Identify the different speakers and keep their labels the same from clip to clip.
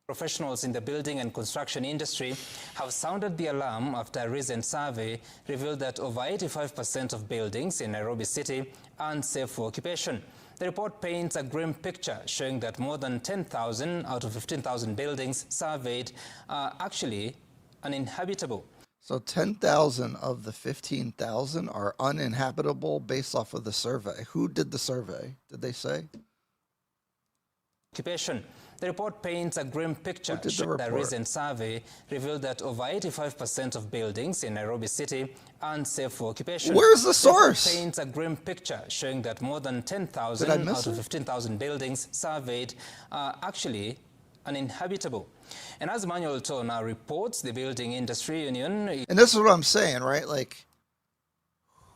Speaker 1: Professionals in the building and construction industry have sounded the alarm after a recent survey revealed that over 85% of buildings in Nairobi city are unsafe for occupation. The report paints a grim picture, showing that more than 10,000 out of 15,000 buildings surveyed are actually uninhabitable.
Speaker 2: So 10,000 of the 15,000 are uninhabitable based off of the survey. Who did the survey? Did they say?
Speaker 1: Occupation. The report paints a grim picture. The recent survey revealed that over 85% of buildings in Nairobi city are unsafe for occupation.
Speaker 2: Where's the source?
Speaker 1: The report paints a grim picture, showing that more than 10,000 out of 15,000 buildings surveyed are actually uninhabitable. And as Manuel Toh now reports, the Building Industry Union...
Speaker 2: And this is what I'm saying, right? Like,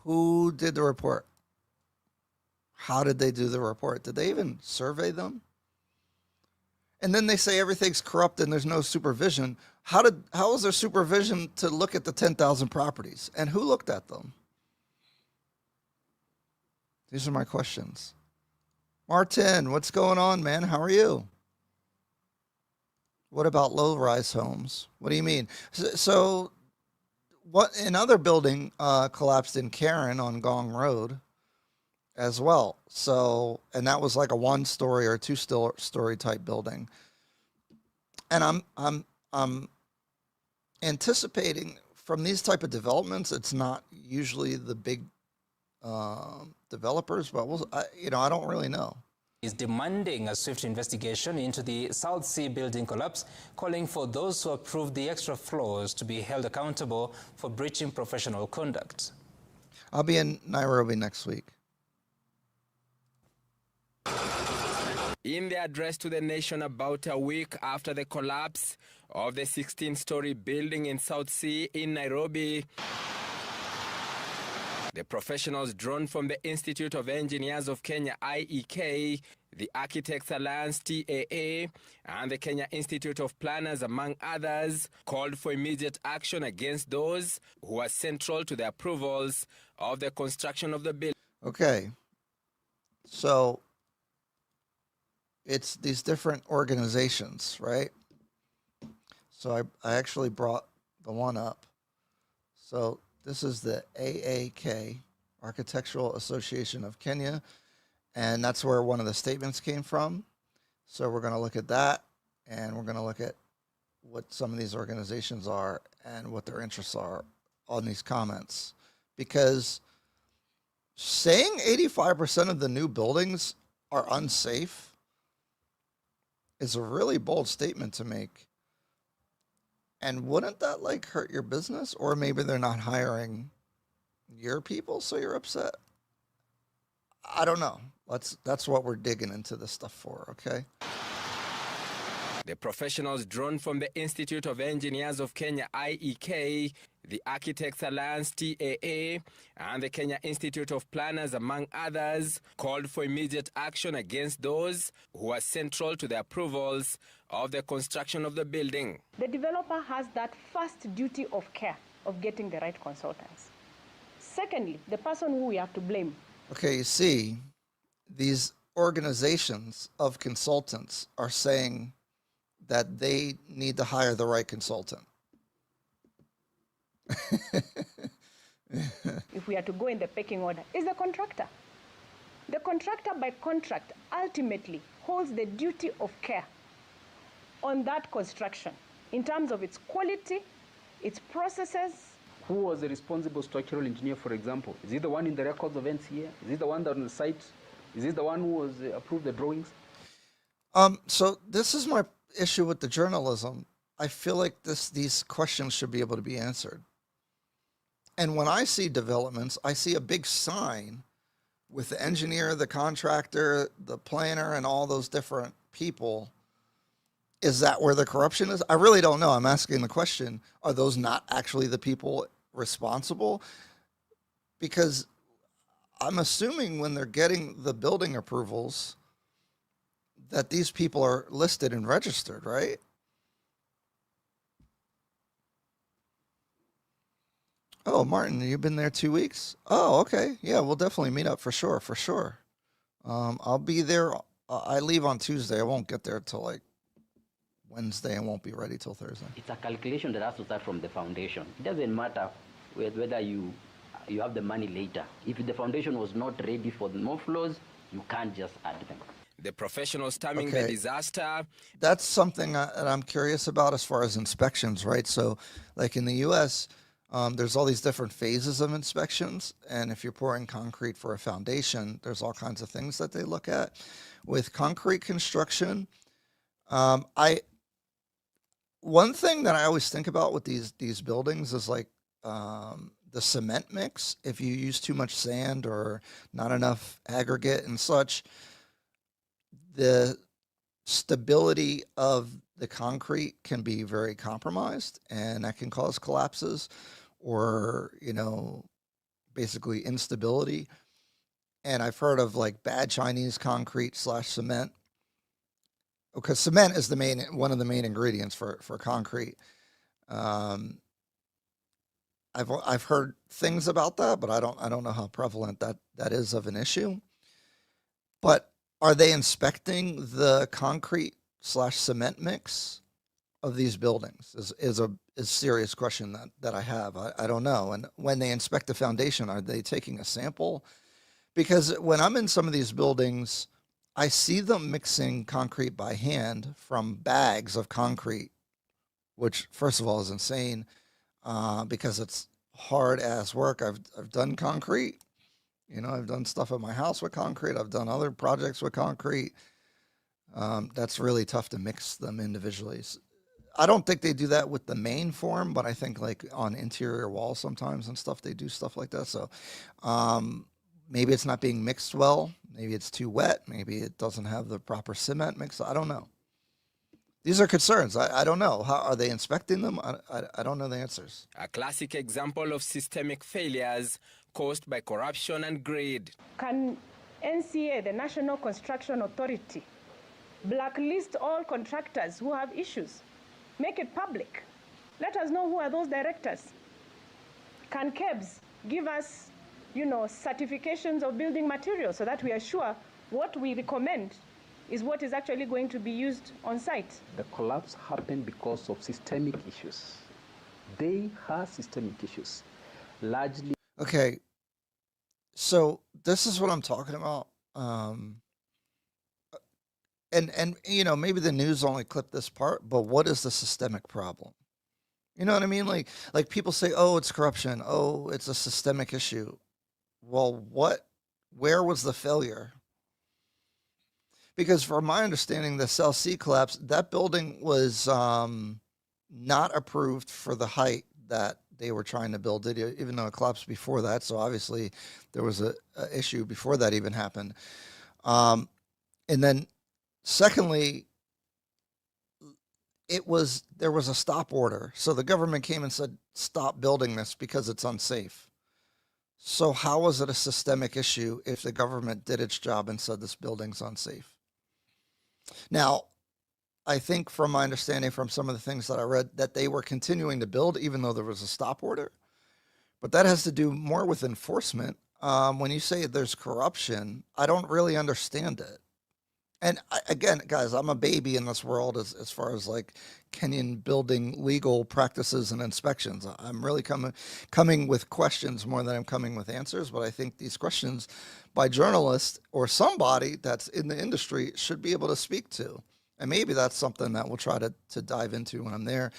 Speaker 2: who did the report? How did they do the report? Did they even survey them? And then they say everything's corrupt and there's no supervision. How was there supervision to look at the 10,000 properties? And who looked at them? These are my questions. Martin, what's going on, man? How are you? What about low-rise homes? What do you mean? So what another building collapsed in Karen on Gong Road as well. So, and that was like a 1-story or 2-story type building. And I'm anticipating from these type of developments, it's not usually the big developers, but I don't really know.
Speaker 1: Is demanding a swift investigation into the South Sea building collapse, calling for those who approved the extra floors to be held accountable for breaching professional conduct.
Speaker 2: I'll be in Nairobi next week.
Speaker 3: In their address to the nation about a week after the collapse of the 16-story building in South Sea in Nairobi, the professionals drawn from the Institute of Engineers of Kenya, IEK, the Architects Alliance, TAA, and the Kenya Institute of Planners, among others, called for immediate action against those who are central to the approvals of the construction of the building.
Speaker 2: Okay, so it's these different organizations, right? So I actually brought the one up. So this is the AAK, Architectural Association of Kenya, and that's where one of the statements came from. So we're going to look at that, and we're going to look at what some of these organizations are and what their interests are on these comments. Because saying 85% of the new buildings are unsafe is a really bold statement to make. And wouldn't that like hurt your business? Or maybe they're not hiring your people, so you're upset. I don't know. That's what we're digging into this stuff for, okay?
Speaker 3: The professionals drawn from the Institute of Engineers of Kenya, IEK, the Architects Alliance, TAA, and the Kenya Institute of Planners, among others, called for immediate action against those who are central to the approvals of the construction of the building.
Speaker 4: The developer has that first duty of care of getting the right consultants. Secondly, the person who we have to blame.
Speaker 2: Okay, you see, these organizations of consultants are saying that they need to hire the right consultant.
Speaker 4: If we are to go in the pecking order, is the contractor. The contractor by contract ultimately holds the duty of care on that construction in terms of its quality, its processes.
Speaker 5: Who was the responsible structural engineer, for example? Is he the one in the records of NCA? Is he the one that on the site? Is he the one who was approved the drawings?
Speaker 2: So this is my issue with the journalism. I feel like these questions should be able to be answered. And when I see developments, I see a big sign with the engineer, the contractor, the planner, and all those different people. Is that where the corruption is? I really don't know. I'm asking the question, are those not actually the people responsible? Because I'm assuming when they're getting the building approvals that these people are listed and registered, right? Oh, Martin, you've been there 2 weeks? Oh, okay. Yeah, we'll definitely meet up for sure, for sure. I'll be there. I leave on Tuesday. I won't get there till like Wednesday and won't be ready till Thursday?
Speaker 6: It's a calculation that has to start from the foundation. It doesn't matter whether you have the money later. If the foundation was not ready for the more floors, you can't just add them.
Speaker 3: The professionals terming the disaster.
Speaker 2: That's something that I'm curious about as far as inspections, right? So like in the U.S., there's all these different phases of inspections. And if you're pouring concrete for a foundation, there's all kinds of things that they look at. With concrete construction, one thing that I always think about with these buildings is like the cement mix. If you use too much sand or not enough aggregate and such, the stability of the concrete can be very compromised, and that can cause collapses or, you know, basically instability. And I've heard of like bad Chinese concrete / cement, because cement is one of the main ingredients for concrete. I've heard things about that, but I don't know how prevalent that is of an issue. But are they inspecting the concrete / cement mix of these buildings? Is a serious question that I have. I don't know. And when they inspect the foundation, are they taking a sample? Because when I'm in some of these buildings, I see them mixing concrete by hand from bags of concrete, which first of all is insane, because it's hard ass work. I've done concrete. You know, I've done stuff at my house with concrete. I've done other projects with concrete. That's really tough to mix them individually. I don't think they do that with the main form, but I think like on interior walls sometimes and stuff, they do stuff like that. So maybe it's not being mixed well. Maybe it's too wet. Maybe it doesn't have the proper cement mix. I don't know. These are concerns. I don't know. How are they inspecting them? I don't know the answers.
Speaker 3: A classic example of systemic failures caused by corruption and greed.
Speaker 4: Can NCA, the National Construction Authority, blacklist all contractors who have issues? Make it public. Let us know who are those directors. Can KEBS give us, you know, certifications of building materials so that we are sure what we recommend is what is actually going to be used on site?
Speaker 5: The collapse happened because of systemic issues. They have systemic issues, largely.
Speaker 2: Okay, so this is what I'm talking about. And you know, maybe the news only clipped this part, but what is the systemic problem? You know what I mean? Like people say, oh, it's corruption. Oh, it's a systemic issue. Well, where was the failure? Because from my understanding, the Cell C collapse, that building was not approved for the height that they were trying to build it, even though it collapsed before that. So obviously there was a issue before that even happened. And then secondly, there was a stop order. So the government came and said, stop building this because it's unsafe. So how was it a systemic issue if the government did its job and said this building's unsafe? Now, I think from my understanding from some of the things that I read that they were continuing to build even though there was a stop order. But that has to do more with enforcement. When you say there's corruption, I don't really understand it. And again, guys, I'm a baby in this world as far as like Kenyan building legal practices and inspections. I'm really coming with questions more than I'm coming with answers. But I think these questions by journalists or somebody that's in the industry should be able to speak to. And maybe that's something that we'll try to dive into when I'm there.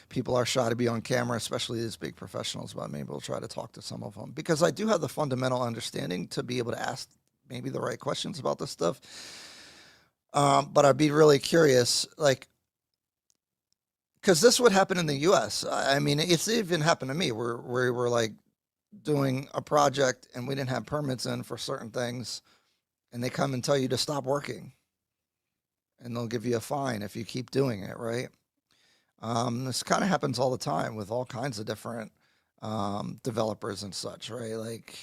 Speaker 2: People are shy to be on camera, especially these big professionals, but maybe we'll try to talk to some of them. Because I do have the fundamental understanding to be able to ask maybe the right questions about this stuff. But I'd be really curious, like, because this would happen in the U.S. I mean, it's even happened to me where we were like doing a project and we didn't have permits in for certain things, and they come and tell you to stop working, and they'll give you a fine if you keep doing it, right? This kind of happens all the time with all kinds of different developers and such, right? Like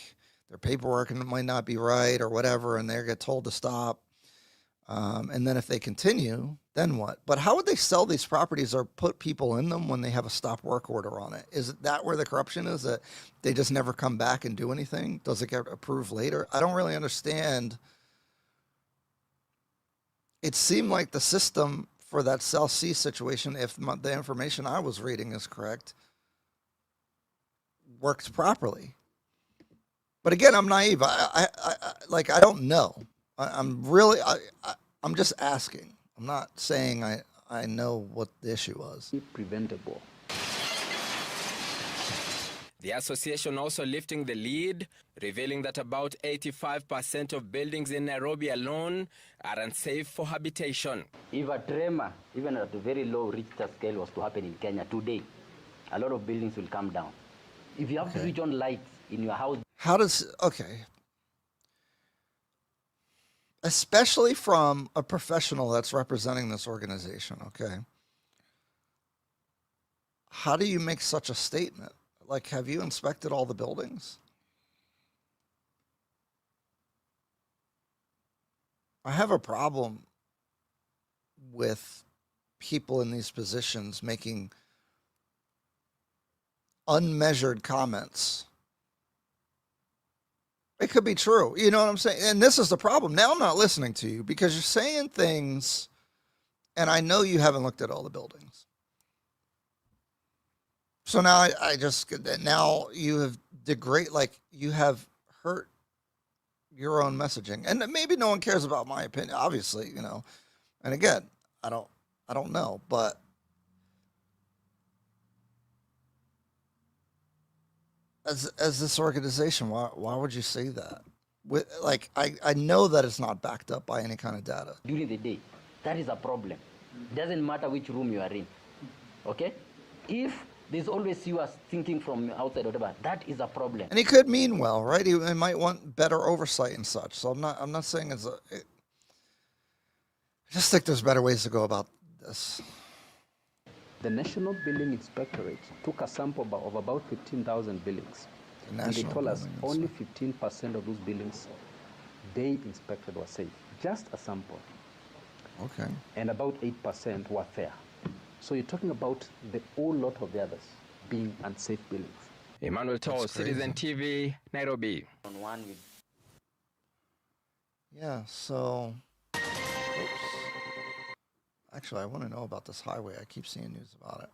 Speaker 2: their paperwork might not be right or whatever, and they get told to stop. And then if they continue, then what? But how would they sell these properties or put people in them when they have a stop work order on it? Is that where the corruption is, that they just never come back and do anything? Does it get approved later? I don't really understand. It seemed like the system for that South C situation, if the information I was reading is correct, worked properly. But again, I'm naive. I don't know. I'm just asking. I'm not saying I know what the issue was.
Speaker 5: Preventable.
Speaker 3: The association also lifting the lead, revealing that about 85% of buildings in Nairobi alone are unsafe for habitation.
Speaker 6: If a tremor, even at a very low Richter scale, was to happen in Kenya today, a lot of buildings will come down. If you have to switch on lights in your house...
Speaker 2: Especially from a professional that's representing this organization, okay? How do you make such a statement? Like, have you inspected all the buildings? I have a problem with people in these positions making unmeasured comments. It could be true. You know what I'm saying? And this is the problem. Now I'm not listening to you because you're saying things, and I know you haven't looked at all the buildings. So now now you have you have hurt your own messaging. And maybe no one cares about my opinion, obviously, you know. And again, I don't know, but as this organization, why would you say that? I know that it's not backed up by any kind of data.
Speaker 6: During the day, that is a problem. It doesn't matter which room you are in, okay? If there's always you are thinking from outside, whatever, that is a problem.
Speaker 2: And he could mean well, right? He might want better oversight and such. So I'm not saying I just think there's better ways to go about this.
Speaker 5: The National Building Inspectorate took a sample of about 15,000 buildings. And they told us only 15% of those buildings they inspected were safe. Just a sample.
Speaker 2: Okay.
Speaker 5: And about 8% were fair. So you're talking about the whole lot of the others being unsafe buildings.
Speaker 3: Emmanuel Toll, Citizen TV, Nairobi.
Speaker 2: Yeah, so... Oops. Actually, I want to know about this highway. I keep seeing news about it.